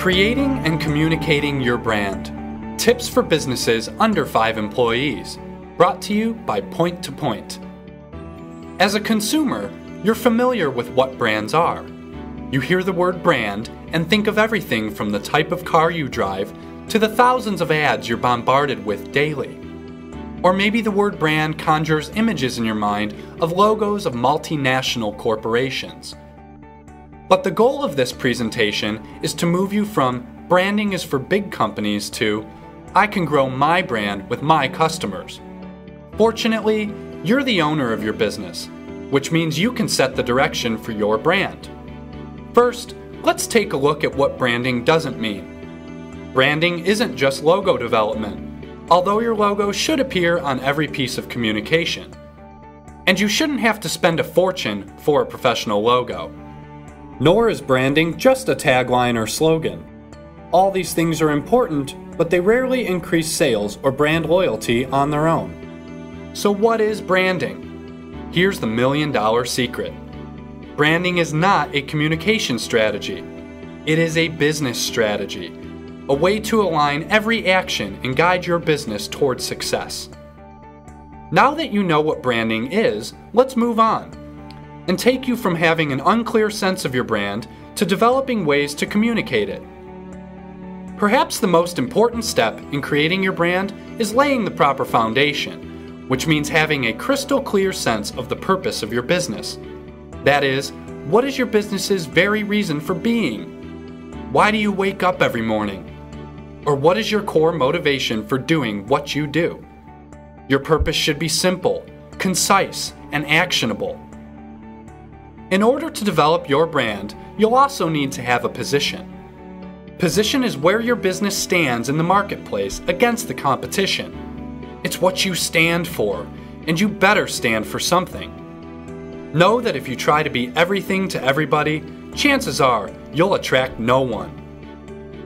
Creating and communicating your brand. Tips for businesses under 5 employees. Brought to you by Point to Point. As a consumer, you're familiar with what brands are. You hear the word brand and think of everything from the type of car you drive to the thousands of ads you're bombarded with daily. Or maybe the word brand conjures images in your mind of logos of multinational corporations. But the goal of this presentation is to move you from branding is for big companies to I can grow my brand with my customers. Fortunately, you're the owner of your business, which means you can set the direction for your brand. First, let's take a look at what branding doesn't mean. Branding isn't just logo development, although your logo should appear on every piece of communication. And you shouldn't have to spend a fortune for a professional logo. Nor is branding just a tagline or slogan. All these things are important, but they rarely increase sales or brand loyalty on their own. So what is branding? Here's the $1 million secret. Branding is not a communication strategy. It is a business strategy, a way to align every action and guide your business towards success. Now that you know what branding is, let's move on and take you from having an unclear sense of your brand to developing ways to communicate it. Perhaps the most important step in creating your brand is laying the proper foundation, which means having a crystal clear sense of the purpose of your business. That is, what is your business's very reason for being? Why do you wake up every morning? Or what is your core motivation for doing what you do? Your purpose should be simple, concise, and actionable. In order to develop your brand, you'll also need to have a position. Position is where your business stands in the marketplace against the competition. It's what you stand for, and you better stand for something. Know that if you try to be everything to everybody, chances are you'll attract no one.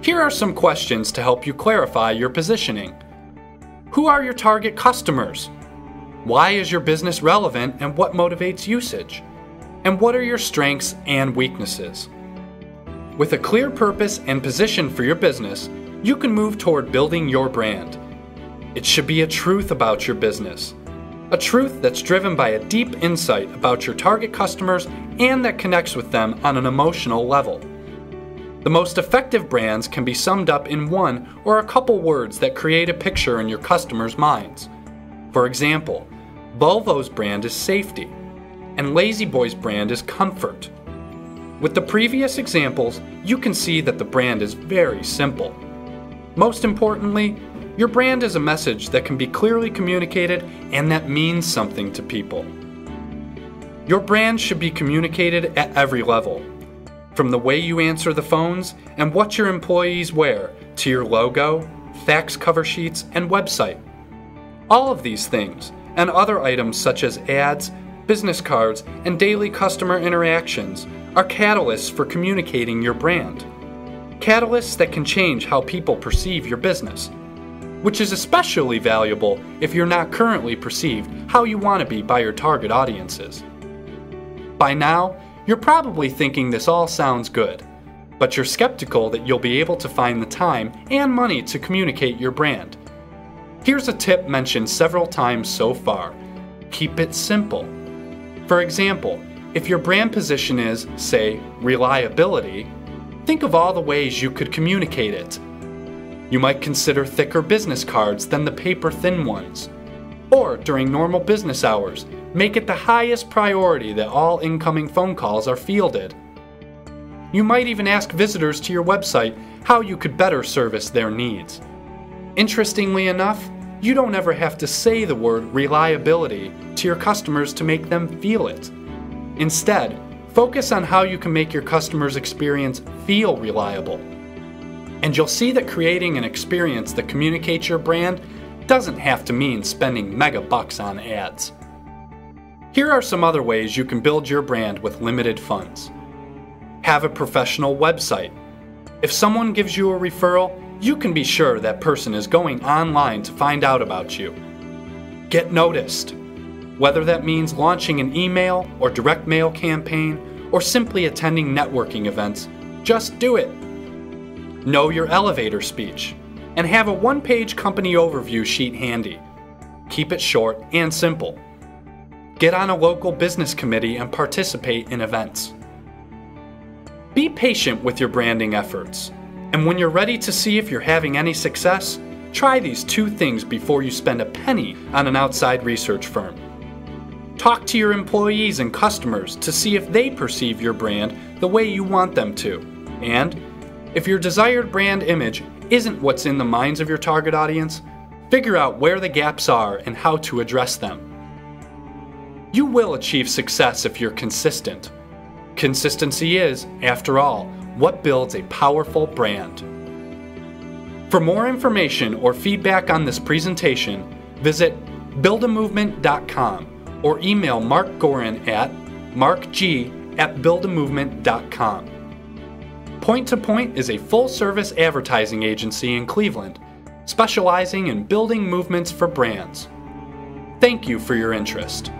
Here are some questions to help you clarify your positioning. Who are your target customers? Why is your business relevant and what motivates usage? And what are your strengths and weaknesses? With a clear purpose and position for your business, you can move toward building your brand. It should be a truth about your business. A truth that's driven by a deep insight about your target customers and that connects with them on an emotional level. The most effective brands can be summed up in one or a couple words that create a picture in your customers' minds. For example, Volvo's brand is safety, and La-Z-Boy's brand is comfort. With the previous examples, you can see that the brand is very simple. Most importantly, your brand is a message that can be clearly communicated and that means something to people. Your brand should be communicated at every level, from the way you answer the phones and what your employees wear to your logo, fax cover sheets, and website. All of these things, and other items such as ads, business cards, and daily customer interactions, are catalysts for communicating your brand. Catalysts that can change how people perceive your business, which is especially valuable if you're not currently perceived how you want to be by your target audiences. By now, you're probably thinking this all sounds good, but you're skeptical that you'll be able to find the time and money to communicate your brand. Here's a tip mentioned several times so far. Keep it simple. For example, if your brand position is, say, reliability, think of all the ways you could communicate it. You might consider thicker business cards than the paper-thin ones. Or during normal business hours, make it the highest priority that all incoming phone calls are fielded. You might even ask visitors to your website how you could better service their needs. Interestingly enough, you don't ever have to say the word reliability to your customers to make them feel it. Instead, focus on how you can make your customers' experience feel reliable. And you'll see that creating an experience that communicates your brand doesn't have to mean spending mega bucks on ads. Here are some other ways you can build your brand with limited funds. Have a professional website. If someone gives you a referral, you can be sure that person is going online to find out about you. Get noticed. Whether that means launching an email or direct mail campaign or simply attending networking events, just do it. Know your elevator speech, and have a one-page company overview sheet handy. Keep it short and simple. Get on a local business committee and participate in events. Be patient with your branding efforts, and when you're ready to see if you're having any success, try these 2 things before you spend a penny on an outside research firm. Talk to your employees and customers to see if they perceive your brand the way you want them to, and if your desired brand image isn't what's in the minds of your target audience, figure out where the gaps are and how to address them. You will achieve success if you're consistent. Consistency is, after all, what builds a powerful brand. For more information or feedback on this presentation, visit buildamovement.com or email Mark Gorin at markg@buildamovement.com. Point to Point is a full-service advertising agency in Cleveland, specializing in building movements for brands. Thank you for your interest.